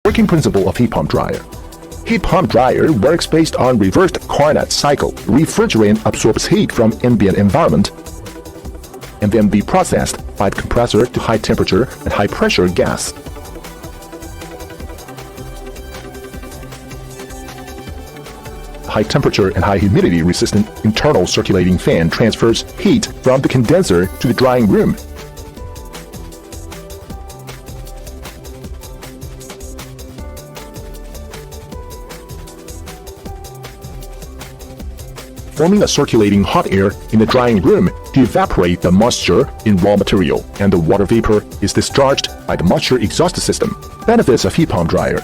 Working principle of heat pump dryer. Heat pump dryer works based on reversed Carnot cycle. Refrigerant absorbs heat from ambient environment and then be processed by the compressor to high temperature and high pressure gas. High temperature and high humidity resistant internal circulating fan transfers heat from the condenser to the drying room. Forming a circulating hot air in the drying room to evaporate the moisture in raw material, and the water vapor is discharged by the moisture exhaust system. Benefits of heat pump dryer.